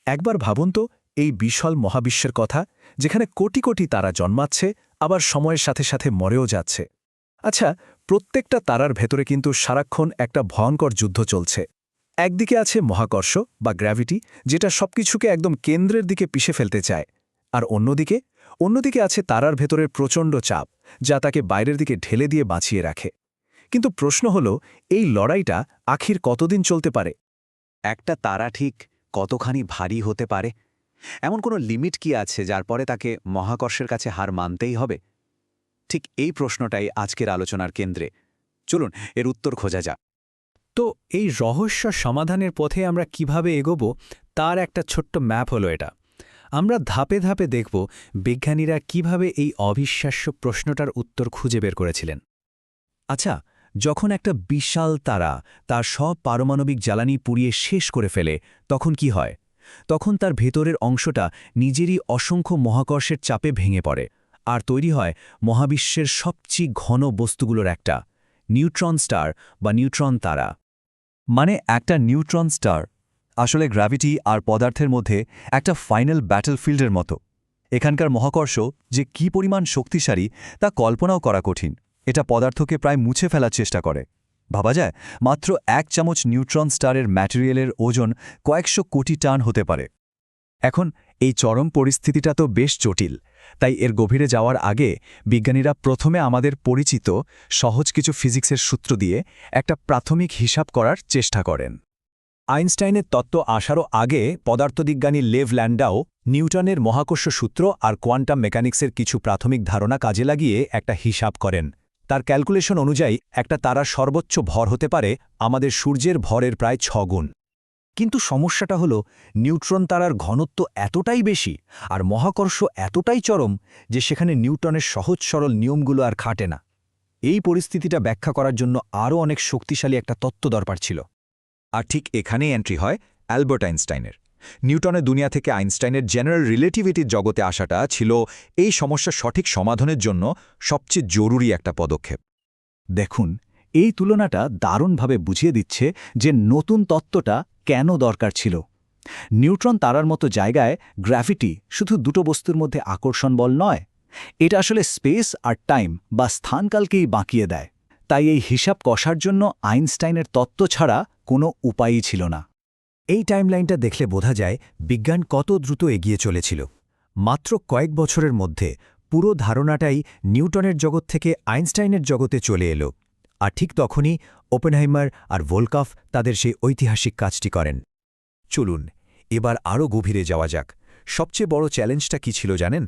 একবার ভাবুন তো এই বিশাল মহাবিশ্বের কথা, যেখানে কোটি কোটি তারা জন্মাচ্ছে, আবার সময়ের সাথে সাথে মরেও যাচ্ছে। আচ্ছা, প্রত্যেকটা তারার ভেতরে কিন্তু সারাক্ষণ একটা ভয়ঙ্কর যুদ্ধ চলছে। একদিকে আছে মহাকর্ষ বা গ্র্যাভিটি, যেটা সবকিছুকে একদম কেন্দ্রের দিকে পিষে ফেলতে চায়। আর অন্যদিকে আছে তারার ভেতরের প্রচণ্ড চাপ, যা তাকে বাইরের দিকে ঢেলে দিয়ে বাঁচিয়ে রাখে। কিন্তু প্রশ্ন হল, এই লড়াইটা আখির কতদিন চলতে পারে? একটা তারা ঠিক কতখানি ভারী হতে পারে? এমন কোনো লিমিট কি আছে যার পরে তাকে মহাকর্ষের কাছে হার মানতেই হবে? ঠিক এই প্রশ্নটাই আজকের আলোচনার কেন্দ্রে। চলুন এর উত্তর খোঁজা যাক। তো এই রহস্য সমাধানের পথে আমরা কিভাবে এগোব, তার একটা ছোট্ট ম্যাপ হলো এটা। আমরা ধাপে ধাপে দেখব বিজ্ঞানীরা কিভাবে এই অবিশ্বাস্য প্রশ্নটার উত্তর খুঁজে বের করেছিলেন। আচ্ছা, যখন একটা বিশাল তারা তার সব পারমাণবিক জ্বালানি পুড়িয়ে শেষ করে ফেলে, তখন কি হয়? তখন তার ভেতরের অংশটা নিজেরই অসংখ্য মহাকর্ষের চাপে ভেঙে পড়ে, আর তৈরি হয় মহাবিশ্বের সবচেয়ে ঘন বস্তুগুলোর একটা, নিউট্রন স্টার বা নিউট্রন তারা। মানে একটা নিউট্রন স্টার আসলে গ্র্যাভিটি আর পদার্থের মধ্যে একটা ফাইনাল ব্যাটলফিল্ডের মতো। এখানকার মহাকর্ষ যে কী পরিমাণ শক্তিশালী তা কল্পনাও করা কঠিন। এটা পদার্থকে প্রায় মুছে ফেলার চেষ্টা করে। ভাবা যায়, মাত্র 1 চামচ নিউট্রন স্টারের ম্যাটেরিয়ালের ওজন কয়েকশো কোটি টন হতে পারে। এখন এই চরম পরিস্থিতিটা তো বেশ জটিল, তাই এর গভীরে যাওয়ার আগে বিজ্ঞানীরা প্রথমে আমাদের পরিচিত সহজ কিছু ফিজিক্সের সূত্র দিয়ে একটা প্রাথমিক হিসাব করার চেষ্টা করেন। আইনস্টাইনের তত্ত্ব আসারও আগে পদার্থবিজ্ঞানী লেভ ল্যান্ডাও নিউটনের মহাকর্ষ সূত্র আর কোয়ান্টাম মেকানিক্সের কিছু প্রাথমিক ধারণা কাজে লাগিয়ে একটা হিসাব করেন। তার ক্যালকুলেশন অনুযায়ী একটা তারার সর্বোচ্চ ভর হতে পারে আমাদের সূর্যের ভরের প্রায় 6 গুণ। কিন্তু সমস্যাটা হলো, নিউট্রন তারার ঘনত্ব এতটাই বেশি আর মহাকর্ষ এতটাই চরম যে সেখানে নিউটনের সহজ সরল নিয়মগুলো আর খাটে না। এই পরিস্থিতিটা ব্যাখ্যা করার জন্য আরও অনেক শক্তিশালী একটা তত্ত্ব দরকার ছিল। আর ঠিক এখানেই এন্ট্রি হয় অ্যালবার্ট আইনস্টাইনের। নিউটনের দুনিয়া থেকে আইনস্টাইনের জেনারেল রিলেটিভিটির জগতে আসাটা ছিল এই সমস্যার সঠিক সমাধানের জন্য সবচেয়ে জরুরি একটা পদক্ষেপ। দেখুন, এই তুলনাটা দারুণভাবে বুঝিয়ে দিচ্ছে যে নতুন তত্ত্বটা কেন দরকার ছিল। নিউট্রন তারার মতো জায়গায় গ্র্যাভিটি শুধু দুটো বস্তুর মধ্যে আকর্ষণ বল নয়, এটা আসলে স্পেস আর টাইম বা স্থানকালকেই বাঁকিয়ে দেয়। তাই এই হিসাব কষার জন্য আইনস্টাইনের তত্ত্ব ছাড়া কোনো উপায়ই ছিল না। এই টাইমলাইনটা দেখলে বোঝা যায় বিজ্ঞান কত দ্রুত এগিয়ে চলেছিল। মাত্র কয়েক বছরের মধ্যে পুরো ধারণাটাই নিউটনের জগৎ থেকে আইনস্টাইনের জগতে চলে এলো। আর ঠিক তখনই ওপেনহাইমার আর ভোলকফ তাদের সেই ঐতিহাসিক কাজটি করেন। চলুন এবার আরও গভীরে যাওয়া যাক। সবচেয়ে বড় চ্যালেঞ্জটা কি ছিল জানেন?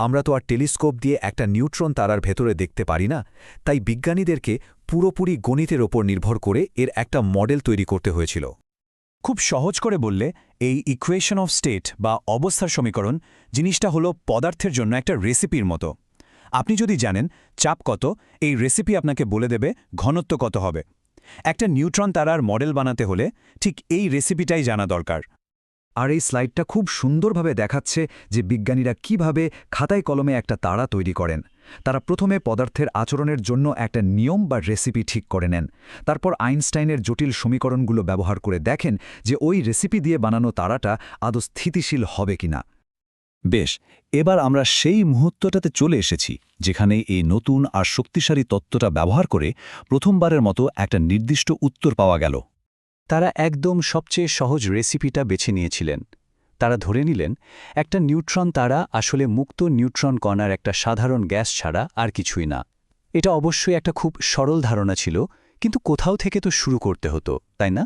আমরা তো আর টেলিস্কোপ দিয়ে একটা নিউট্রন তারার ভেতরে দেখতে পারি না, তাই বিজ্ঞানীদেরকে পুরোপুরি গণিতের ওপর নির্ভর করে এর একটা মডেল তৈরি করতে হয়েছিল। খুব সহজ করে বললে, এই ইকুয়েশন অফ স্টেট বা অবস্থার সমীকরণ জিনিসটা হলো পদার্থের জন্য একটা রেসিপির মতো। আপনি যদি জানেন চাপ কত, এই রেসিপি আপনাকে বলে দেবে ঘনত্ব কত হবে। একটা নিউট্রন তারার মডেল বানাতে হলে ঠিক এই রেসিপিটাই জানা দরকার। আর এই স্লাইডটা খুব সুন্দরভাবে দেখাচ্ছে যে বিজ্ঞানীরা কিভাবে খাতায় কলমে একটা তারা তৈরি করেন। তারা প্রথমে পদার্থের আচরণের জন্য একটা নিয়ম বা রেসিপি ঠিক করে নেন। তারপর আইনস্টাইনের জটিল সমীকরণগুলো ব্যবহার করে দেখেন যে ওই রেসিপি দিয়ে বানানো তারাটা আদৌ স্থিতিশীল হবে কিনা। বেশ, এবার আমরা সেই মুহূর্তটাতে চলে এসেছি যেখানে এই নতুন আর শক্তিশালী তত্ত্বটা ব্যবহার করে প্রথমবারের মতো একটা নির্দিষ্ট উত্তর পাওয়া গেল। তারা একদম সবচেয়ে সহজ রেসিপিটা বেছে নিয়েছিলেন। তারা ধরে নিলেন একটা নিউট্রন তারা আসলে মুক্ত নিউট্রন কণার একটা সাধারণ গ্যাস ছাড়া আর কিছুই না। এটা অবশ্যই একটা খুব সরল ধারণা ছিল, কিন্তু কোথাও থেকে তো শুরু করতে হতো, তাই না?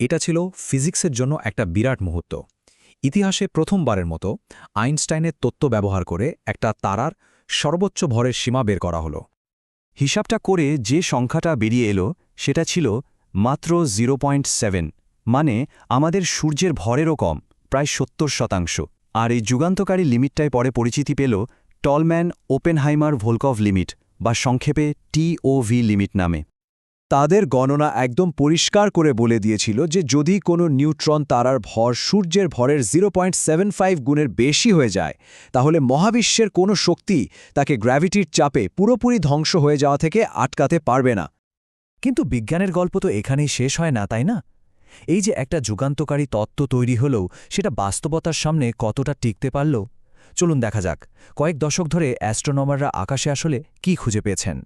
এটা ছিল ফিজিক্সের জন্য একটা বিরাট মুহূর্ত। ইতিহাসে প্রথমবারের মতো আইনস্টাইনের তত্ত্ব ব্যবহার করে একটা তারার সর্বোচ্চ ভরের সীমা বের করা হলো। হিসাবটা করে যে সংখ্যাটা বেরিয়ে এলো সেটা ছিল মাত্র 0.7, মানে আমাদের সূর্যের ভরেরও কম, প্রায় 70%। আর এই যুগান্তকারী লিমিটটায় পরে পরিচিতি পেল টলম্যান ওপেনহাইমার ভোলকভ লিমিট, বা সংক্ষেপে TOV লিমিট নামে। তাদের গণনা একদম পরিষ্কার করে বলে দিয়েছিল যে যদি কোনো নিউট্রন তারার ভর সূর্যের ভরের 0.75 গুণের বেশি হয়ে যায়, তাহলে মহাবিশ্বের কোনো শক্তি তাকে গ্র্যাভিটির চাপে পুরোপুরি ধ্বংস হয়ে যাওয়া থেকে আটকাতে পারবে না। কিন্তু বিজ্ঞানের গল্প তো এখানেই শেষ হয় না, তাই না? এই যে একটা যুগান্তকারী তত্ত্ব তৈরি হলেও সেটা বাস্তবতার সামনে কতটা টিকতে পারল চলুন দেখা যাক কয়েক দশক ধরে অ্যাস্ট্রোনমাররা আকাশে আসলে কি খুঁজে পেয়েছেন।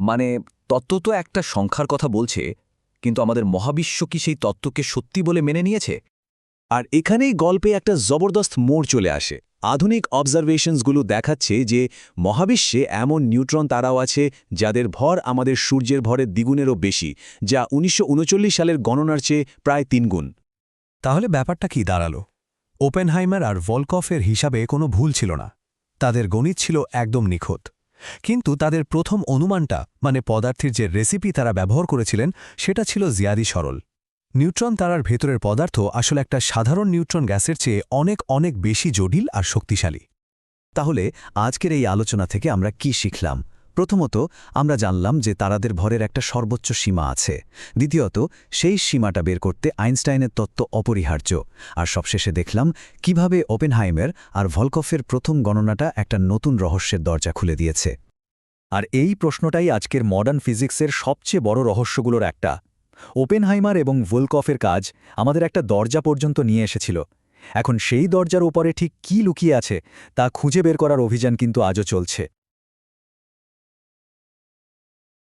মানে তত্ত্ব তো একটা সংখ্যার কথা বলছে, কিন্তু আমাদের মহাবিশ্ব কি সেই তত্ত্বকে সত্যি বলে মেনে নিয়েছে? আর এখানেই গল্পে একটা জবরদস্ত মোড় চলে আসে। আধুনিক অবজারভেশনসগুলো দেখাচ্ছে যে মহাবিশ্বে এমন নিউট্রন তারাও আছে যাদের ভর আমাদের সূর্যের ভরের দ্বিগুণেরও বেশি, যা ১৯৩৯ সালের গণনার চেয়ে প্রায় ৩ গুণ। তাহলে ব্যাপারটা কি দাঁড়ালো? ওপেনহাইমার আর ভলকফের হিসাবে কোনো ভুল ছিল না, তাদের গণিত ছিল একদম নিখুঁত। কিন্তু তাদের প্রথম অনুমানটা মানে পদার্থের যে রেসিপি তারা ব্যবহার করেছিলেন সেটা ছিল জিয়াদি সরল। নিউট্রন তারার ভেতরের পদার্থ আসলে একটা সাধারণ নিউট্রন গ্যাসের চেয়ে অনেক অনেক বেশি জটিল আর শক্তিশালী। তাহলে আজকের এই আলোচনা থেকে আমরা কি শিখলাম? প্রথমত আমরা জানলাম যে তারাদের ভরের একটা সর্বোচ্চ সীমা আছে। দ্বিতীয়ত সেই সীমাটা বের করতে আইনস্টাইনের তত্ত্ব অপরিহার্য। আর সবশেষে দেখলাম কিভাবে ওপেনহাইমার আর ভলকফের প্রথম গণনাটা একটা নতুন রহস্যের দরজা খুলে দিয়েছে। আর এই প্রশ্নটাই আজকের মডার্ন ফিজিক্সের সবচেয়ে বড় রহস্যগুলোর একটা। ওপেনহাইমার এবং ভলকফের কাজ আমাদের একটা দরজা পর্যন্ত নিয়ে এসেছিল। এখন সেই দরজার ওপরে ঠিক কী লুকিয়ে আছে তা খুঁজে বের করার অভিযান কিন্তু আজও চলছে।